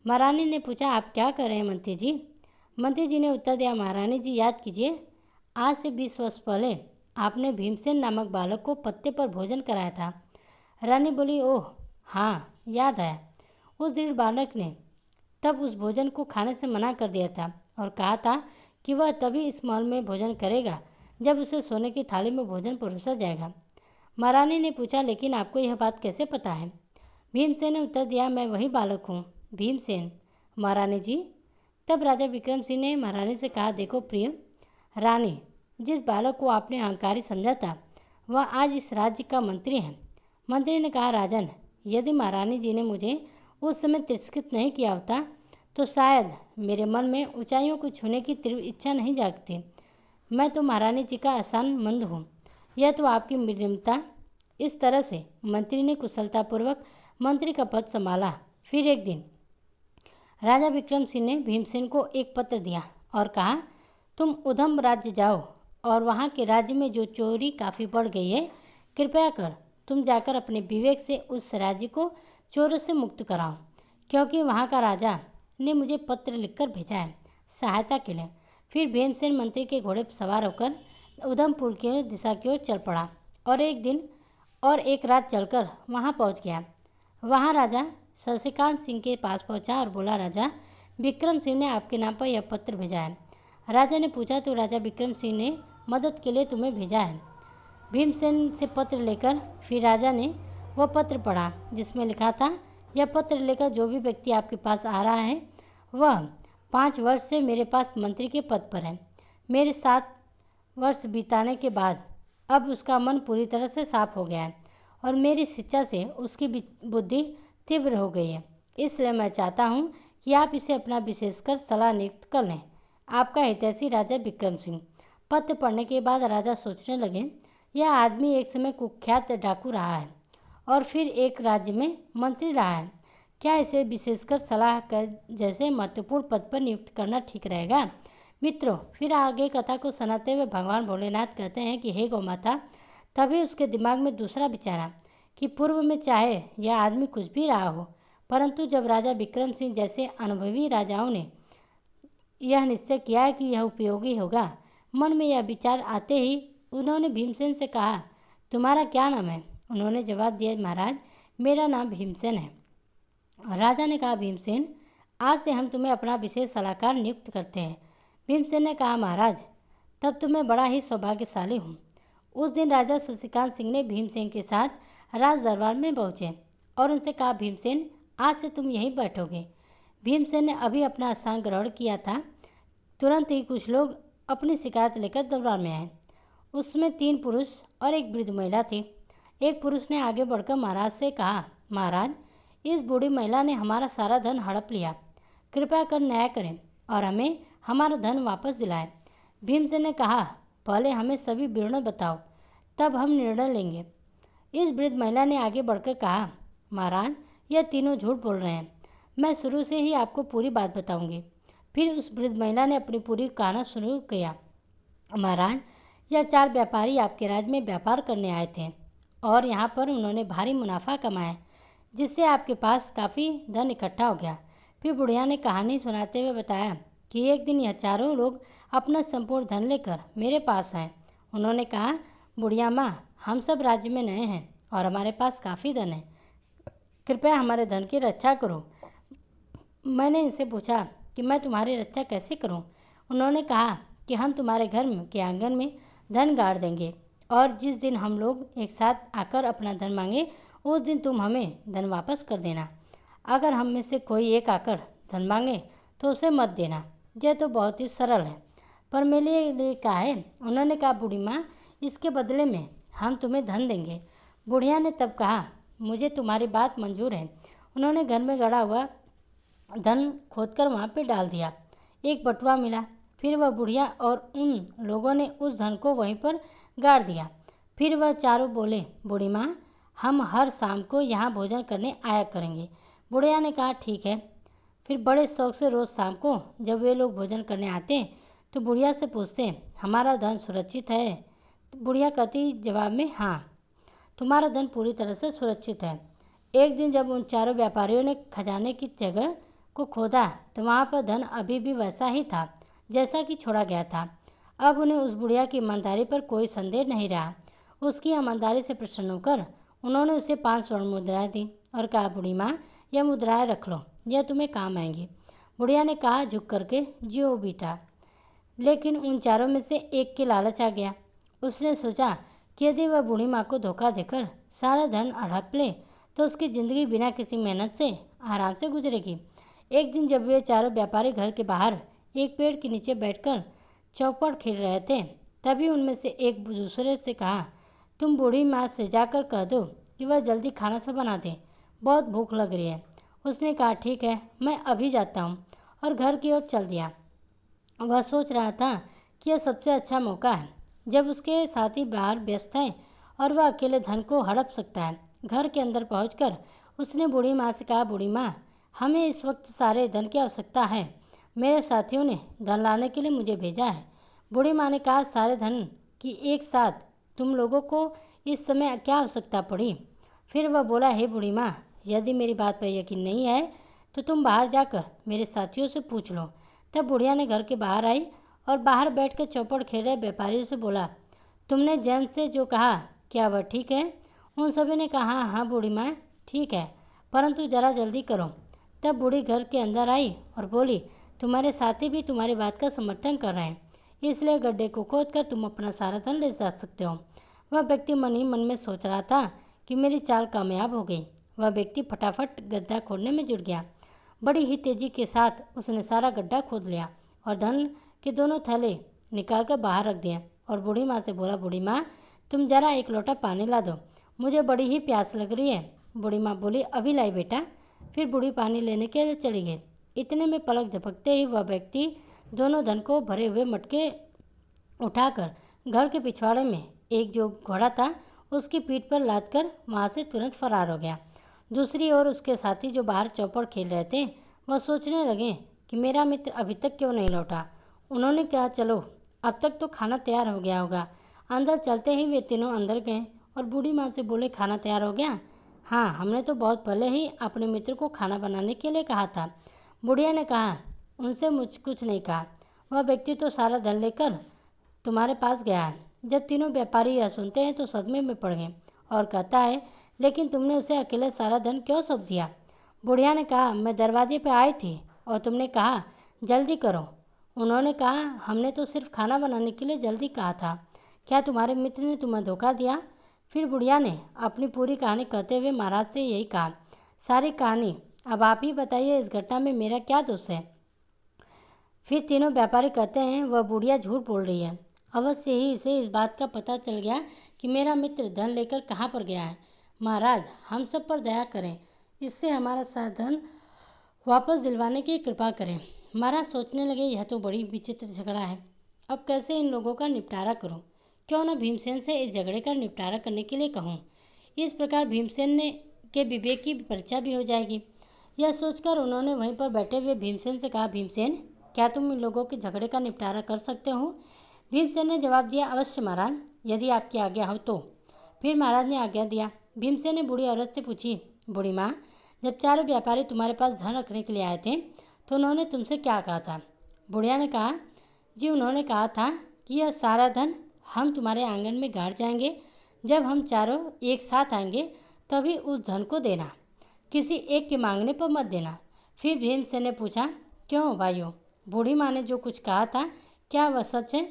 महारानी ने पूछा, आप क्या कर रहे हैं मंत्री जी? मंत्री जी ने उत्तर दिया, महारानी जी, याद कीजिए, आज से 20 वर्ष पहले आपने भीमसेन नामक बालक को पत्ते पर भोजन कराया था। रानी बोली, ओह हाँ, याद है। उस दृढ़ बालक ने तब उस भोजन को खाने से मना कर दिया था और कहा था कि वह तभी इस महल में भोजन करेगा जब उसे सोने की थाली में भोजन परोसा जाएगा। महारानी ने पूछा, लेकिन आपको यह बात कैसे पता है? भीमसेन ने उत्तर दिया, मैं वही बालक हूँ, भीमसेन, महारानी जी। तब राजा विक्रम सिंह ने महारानी से कहा, देखो प्रिय रानी, जिस बालक को आपने अहंकारी समझा था वह आज इस राज्य का मंत्री है। मंत्री ने कहा, राजन, यदि महारानी जी ने मुझे उस समय तिरस्कृत नहीं किया होता तो शायद मेरे मन में ऊंचाइयों को छूने की तीव्र इच्छा नहीं जागती। मैं तो महारानी जी का आसान मंद हूँ, यह तो आपकी विनम्रता। इस तरह से मंत्री ने कुशलतापूर्वक मंत्री का पद संभाला। फिर एक दिन राजा विक्रम सिंह ने भीमसेन को एक पत्र दिया और कहा, तुम उधम राज्य जाओ और वहाँ के राज्य में जो चोरी काफ़ी बढ़ गई है, कृपया कर तुम जाकर अपने विवेक से उस राज्य को चोरों से मुक्त कराओ, क्योंकि वहाँ का राजा ने मुझे पत्र लिखकर भेजा है सहायता के लिए। फिर भीमसेन मंत्री के घोड़े पर सवार होकर उधमपुर की दिशा की ओर चल पड़ा और एक दिन और एक रात चलकर वहाँ पहुँच गया। वहाँ राजा शशिकांत सिंह के पास पहुँचा और बोला, राजा विक्रम सिंह ने आपके नाम पर यह पत्र भेजा है। राजा ने पूछा, तो राजा विक्रम सिंह ने मदद के लिए तुम्हें भेजा है? भीमसेन से पत्र लेकर फिर राजा ने वह पत्र पढ़ा जिसमें लिखा था, यह पत्र लेकर जो भी व्यक्ति आपके पास आ रहा है वह 5 वर्ष से मेरे पास मंत्री के पद पर है। मेरे 7 वर्ष बिताने के बाद अब उसका मन पूरी तरह से साफ हो गया है और मेरी शिक्षा से उसकी बुद्धि तीव्र हो गई है। इसलिए मैं चाहता हूँ कि आप इसे अपना विशेषकर सलाह नियुक्त कर लें। आपका हितैषी राजा विक्रम सिंह। पत्र पढ़ने के बाद राजा सोचने लगे, यह आदमी एक समय कुख्यात डाकू रहा है और फिर एक राज्य में मंत्री रहा है। क्या इसे विशेषकर सलाह कर जैसे महत्वपूर्ण पद पर नियुक्त करना ठीक रहेगा? मित्रों, फिर आगे कथा को सुनाते हुए भगवान भोलेनाथ कहते हैं कि हे गौ माता, तभी उसके दिमाग में दूसरा विचार आया कि पूर्व में चाहे यह आदमी कुछ भी रहा हो, परंतु जब राजा विक्रम सिंह जैसे अनुभवी राजाओं ने यह निश्चय किया है कि यह उपयोगी होगा, मन में यह विचार आते ही उन्होंने भीमसेन से कहा, तुम्हारा क्या नाम है? उन्होंने जवाब दिया, महाराज, मेरा नाम भीमसेन है। राजा ने कहा, भीमसेन, आज से हम तुम्हें अपना विशेष सलाहकार नियुक्त करते हैं। भीमसेन ने कहा, महाराज, तब तो मैं बड़ा ही सौभाग्यशाली हूँ। उस दिन राजा शशिकांत सिंह ने भीमसेन के साथ राज दरबार में पहुँचे और उनसे कहा, भीमसेन, आज से तुम यहीं बैठोगे। भीमसेन ने अभी अपना आसन ग्रहण किया था, तुरंत ही कुछ लोग अपनी शिकायत लेकर दरबार में आए। उसमें 3 पुरुष और एक वृद्ध महिला थी। एक पुरुष ने आगे बढ़कर महाराज से कहा, महाराज, इस बूढ़ी महिला ने हमारा सारा धन हड़प लिया, कृपया कर न्याय करें और हमें हमारा धन वापस दिलाएं। भीमसेन ने कहा, पहले हमें सभी विवरण बताओ। तब हम निर्णय लेंगे। इस वृद्ध महिला ने आगे बढ़कर कहा, महाराज, यह तीनों झूठ बोल रहे हैं। मैं शुरू से ही आपको पूरी बात बताऊंगी। फिर उस वृद्ध महिला ने अपनी पूरी कहना शुरू किया। महाराज, यह 4 व्यापारी आपके राज्य में व्यापार करने आए थे और यहाँ पर उन्होंने भारी मुनाफा कमाया, जिससे आपके पास काफ़ी धन इकट्ठा हो गया। फिर बुढ़िया ने कहानी सुनाते हुए बताया कि एक दिन यह चारों लोग अपना संपूर्ण धन लेकर मेरे पास आए। उन्होंने कहा, बुढ़िया माँ, हम सब राज्य में नए हैं और हमारे पास काफ़ी धन है, कृपया हमारे धन की रक्षा करो। मैंने इनसे पूछा कि मैं तुम्हारी रक्षा कैसे करूं? उन्होंने कहा कि हम तुम्हारे घर के आंगन में धन गाड़ देंगे और जिस दिन हम लोग एक साथ आकर अपना धन मांगे, उस दिन तुम हमें धन वापस कर देना। अगर हम में से कोई एक आकर धन मांगे तो उसे मत देना। यह तो बहुत ही सरल है, पर मेरे लिए क्या है? उन्होंने कहा, बूढ़ी माँ, इसके बदले में हम तुम्हें धन देंगे। बुढ़िया ने तब कहा, मुझे तुम्हारी बात मंजूर है। उन्होंने घर में गड़ा हुआ धन खोदकर वहाँ पे डाल दिया। एक बटुआ मिला। फिर वह बुढ़िया और उन लोगों ने उस धन को वहीं पर गाड़ दिया। फिर वह चारों बोले, बूढ़ी माँ, हम हर शाम को यहाँ भोजन करने आया करेंगे। बुढ़िया ने कहा, ठीक है। फिर बड़े शौक से रोज़ शाम को जब वे लोग भोजन करने आते तो बुढ़िया से पूछते, हमारा धन सुरक्षित है? तो बुढ़िया कहती जवाब में, हाँ, तुम्हारा धन पूरी तरह से सुरक्षित है। एक दिन जब उन चारों व्यापारियों ने खजाने की जगह को खोदा तो वहाँ पर धन अभी भी वैसा ही था जैसा कि छोड़ा गया था। अब उन्हें उस बुढ़िया की ईमानदारी पर कोई संदेह नहीं रहा। उसकी ईमानदारी से प्रसन्न होकर उन्होंने उसे 5 स्वर्ण मुद्राएं दी और कहा, बूढ़ी माँ, यह मुद्राएं रख लो, यह तुम्हें काम आएंगी। बुढ़िया ने कहा, झुक करके, जियो बेटा। लेकिन उन चारों में से एक के लालच आ गया। उसने सोचा कि यदि वह बूढ़ी माँ को धोखा देकर सारा धन हड़प ले तो उसकी ज़िंदगी बिना किसी मेहनत से आराम से गुजरेगी। एक दिन जब वे चारों व्यापारी घर के बाहर एक पेड़ के नीचे बैठकर चौपड़ खेल रहे थे, तभी उनमें से एक दूसरे से कहा, तुम बूढ़ी माँ से जाकर कह दो कि वह जल्दी खाना सा बना दे, बहुत भूख लग रही है। उसने कहा, ठीक है, मैं अभी जाता हूँ, और घर की ओर चल दिया। वह सोच रहा था कि यह सबसे अच्छा मौका है जब उसके साथी बाहर व्यस्त हैं और वह अकेले धन को हड़प सकता है। घर के अंदर पहुंचकर उसने बूढ़ी माँ से कहा, बूढ़ी माँ, हमें इस वक्त सारे धन की आवश्यकता है। मेरे साथियों ने धन लाने के लिए मुझे भेजा है। बूढ़ी माँ ने कहा, सारे धन की एक साथ तुम लोगों को इस समय क्या आवश्यकता पड़ी? फिर वह बोला, हे बूढ़ी माँ, यदि मेरी बात पर यकीन नहीं है तो तुम बाहर जाकर मेरे साथियों से पूछ लो। तब बुढ़िया ने घर के बाहर आई और बाहर बैठकर चौपड़ खेल रहे व्यापारियों से बोला, तुमने जैन से जो कहा, क्या वह ठीक है? उन सभी ने कहा, हाँ हाँ बूढ़ी माँ, ठीक है, परंतु ज़रा जल्दी करो। तब बूढ़ी घर के अंदर आई और बोली, तुम्हारे साथी भी तुम्हारी बात का समर्थन कर रहे हैं, इसलिए गड्ढे को खोद कर तुम अपना सारा धन ले जा सकते हो। वह व्यक्ति मन ही मन में सोच रहा था कि मेरी चाल कामयाब हो गई। वह व्यक्ति फटाफट गड्ढा खोदने में जुट गया। बड़ी ही तेजी के साथ उसने सारा गड्ढा खोद लिया और धन के दोनों थैले निकाल कर बाहर रख दिए और बूढ़ी माँ से बोला, बूढ़ी माँ, तुम जरा एक लोटा पानी ला दो, मुझे बड़ी ही प्यास लग रही है। बूढ़ी माँ बोली, अभी लाई बेटा। फिर बूढ़ी पानी लेने के लिए चली गई। इतने में पलक झपकते ही वह व्यक्ति दोनों धन को भरे हुए मटके उठाकर घर के पिछवाड़े में एक जो घोड़ा था उसकी पीठ पर लाद कर वहाँ से तुरंत फरार हो गया। दूसरी ओर उसके साथी जो बाहर चौपड़ खेल रहे थे वह सोचने लगे कि मेरा मित्र अभी तक क्यों नहीं लौटा। उन्होंने कहा, चलो अब तक तो खाना तैयार हो गया होगा। अंदर चलते ही वे तीनों अंदर गए और बूढ़ी माँ से बोले, खाना तैयार हो गया? हाँ, हमने तो बहुत पहले ही अपने मित्र को खाना बनाने के लिए कहा था। बुढ़िया ने कहा, उनसे मुझ कुछ नहीं कहा, वह व्यक्ति तो सारा धन लेकर तुम्हारे पास गया है। जब तीनों व्यापारी यह सुनते हैं तो सदमे में पड़ गए और कहता है, लेकिन तुमने उसे अकेले सारा धन क्यों सौंप दिया? बुढ़िया ने कहा, मैं दरवाजे पर आई थी और तुमने कहा जल्दी करो। उन्होंने कहा, हमने तो सिर्फ खाना बनाने के लिए जल्दी कहा था, क्या तुम्हारे मित्र ने तुम्हें धोखा दिया? फिर बुढ़िया ने अपनी पूरी कहानी कहते हुए महाराज से यही कहा, सारी कहानी अब आप ही बताइए, इस घटना में मेरा क्या दोष है? फिर तीनों व्यापारी कहते हैं, वह बुढ़िया झूठ बोल रही है। अवश्य ही इसे इस बात का पता चल गया कि मेरा मित्र धन लेकर कहाँ पर गया है। महाराज, हम सब पर दया करें, इससे हमारा साधन वापस दिलवाने की कृपा करें। महाराज सोचने लगे, यह तो बड़ी विचित्र झगड़ा है, अब कैसे इन लोगों का निपटारा करूं? क्यों न भीमसेन से इस झगड़े का निपटारा करने के लिए कहूँ। इस प्रकार भीमसेन ने के विवेक की परीक्षा भी हो जाएगी। यह सोचकर उन्होंने वहीं पर बैठे हुए भीमसेन से कहा, भीमसेन, क्या तुम इन लोगों के झगड़े का निपटारा कर सकते हो? भीमसेन ने जवाब दिया, अवश्य महाराज, यदि आपकी आज्ञा हो तो। फिर महाराज ने आज्ञा दिया। भीमसेन ने बूढ़ी औरत से पूछी, बूढ़ी माँ, जब चारों व्यापारी तुम्हारे पास धन रखने के लिए आए थे तो उन्होंने तुमसे क्या कहा था? बुढ़िया ने कहा, जी उन्होंने कहा था कि यह सारा धन हम तुम्हारे आंगन में गाड़ जाएंगे। जब हम चारों एक साथ आएंगे तभी उस धन को देना, किसी एक के मांगने पर मत देना। फिर भीमसेन ने पूछा, क्यों भाइयों, बूढ़ी माँ ने जो कुछ कहा था क्या वह सच है?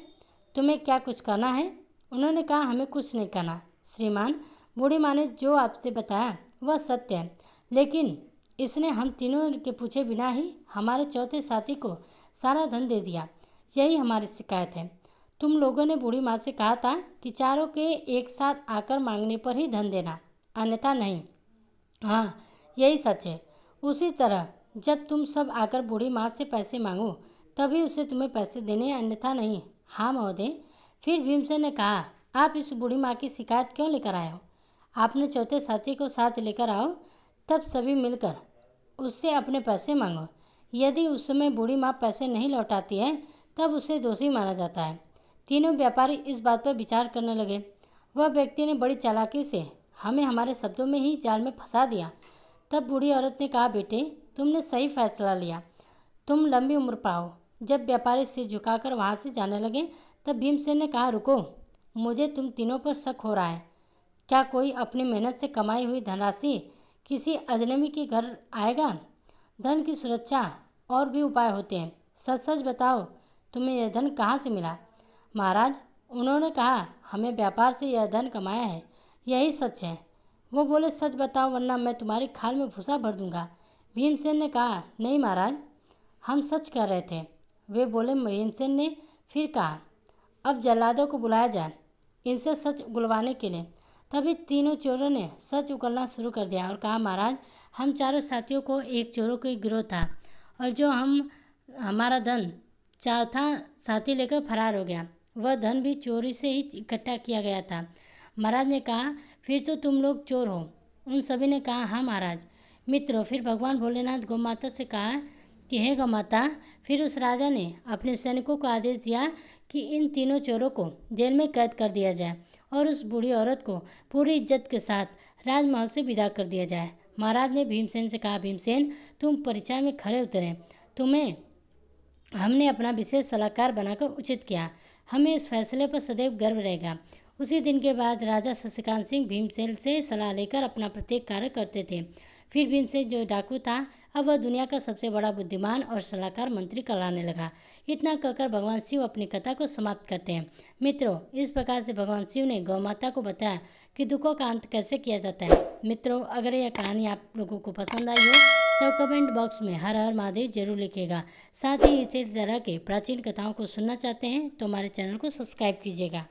तुम्हें क्या कुछ करना है? उन्होंने कहा, हमें कुछ नहीं करना श्रीमान। बूढ़ी माँ ने जो आपसे बताया वह सत्य है, लेकिन इसने हम तीनों के पूछे बिना ही हमारे चौथे साथी को सारा धन दे दिया। यही हमारी शिकायत है। तुम लोगों ने बूढ़ी माँ से कहा था कि चारों के एक साथ आकर मांगने पर ही धन देना, अन्यथा नहीं। हाँ, यही सच है। उसी तरह जब तुम सब आकर बूढ़ी माँ से पैसे मांगो तभी उसे तुम्हें पैसे देने, अन्यथा नहीं। हाँ महोदय। फिर भीमसेन ने कहा, आप इस बूढ़ी माँ की शिकायत क्यों लेकर आए हो? आपने चौथे साथी को साथ लेकर आओ, तब सभी मिलकर उससे अपने पैसे मांगो। यदि उस समय बूढ़ी माँ पैसे नहीं लौटाती है तब उसे दोषी माना जाता है। तीनों व्यापारी इस बात पर विचार करने लगे। वह व्यक्ति ने बड़ी चालाकी से हमें हमारे शब्दों में ही जाल में फंसा दिया। तब बूढ़ी औरत ने कहा, बेटे, तुमने सही फैसला लिया, तुम लंबी उम्र पाओ। जब व्यापारी सिर झुकाकर वहाँ से जाने लगे तब भीमसेन ने कहा, रुको, मुझे तुम तीनों पर शक हो रहा है। क्या कोई अपनी मेहनत से कमाई हुई धनराशि किसी अजनबी के घर आएगा? धन की सुरक्षा और भी उपाय होते हैं। सच सच बताओ, तुम्हें यह धन कहाँ से मिला? महाराज, उन्होंने कहा, हमें व्यापार से यह धन कमाया है, यही सच है। वो बोले, सच बताओ वरना मैं तुम्हारी खाल में भूसा भर दूंगा। भीमसेन ने कहा, नहीं महाराज, हम सच कह रहे थे। वे बोले। भीमसेन ने फिर कहा, अब जल्लादों को बुलाया जाए इनसे सच उगलवाने के लिए। तभी तीनों चोरों ने सच उगलना शुरू कर दिया और कहा, महाराज, हम चारों साथियों को एक चोरों का गिरोह था और जो हमारा धन चौथा साथी लेकर फरार हो गया। वह धन भी चोरी से ही इकट्ठा किया गया था। महाराज ने कहा, फिर तो तुम लोग चोर हो? उन सभी ने कहा, हाँ महाराज। मित्रों, फिर भगवान भोलेनाथ गौ माता से कहा कि हे गौ माता। फिर उस राजा ने अपने सैनिकों को आदेश दिया कि इन तीनों चोरों को जेल में कैद कर दिया जाए और उस बूढ़ी औरत को पूरी इज्जत के साथ राजमहल से विदा कर दिया जाए। महाराज ने भीमसेन से कहा, भीमसेन, तुम परीक्षा में खरे उतरे, तुम्हें हमने अपना विशेष सलाहकार बनाकर उचित किया। हमें इस फैसले पर सदैव गर्व रहेगा। उसी दिन के बाद राजा शशिकांत सिंह भीमसेन से सलाह लेकर अपना प्रत्येक कार्य करते थे। फिर भीमसेन जो डाकू था, अब वह दुनिया का सबसे बड़ा बुद्धिमान और सलाहकार मंत्री कहलाने लगा। इतना कहकर भगवान शिव अपनी कथा को समाप्त करते हैं। मित्रों, इस प्रकार से भगवान शिव ने गौ माता को बताया कि दुखों का अंत कैसे किया जाता है। मित्रों, अगर यह कहानी आप लोगों को पसंद आई हो तो कमेंट बॉक्स में हर हर महादेव जरूर लिखिएगा। साथ ही इसी तरह के प्राचीन कथाओं को सुनना चाहते हैं तो हमारे चैनल को सब्सक्राइब कीजिएगा।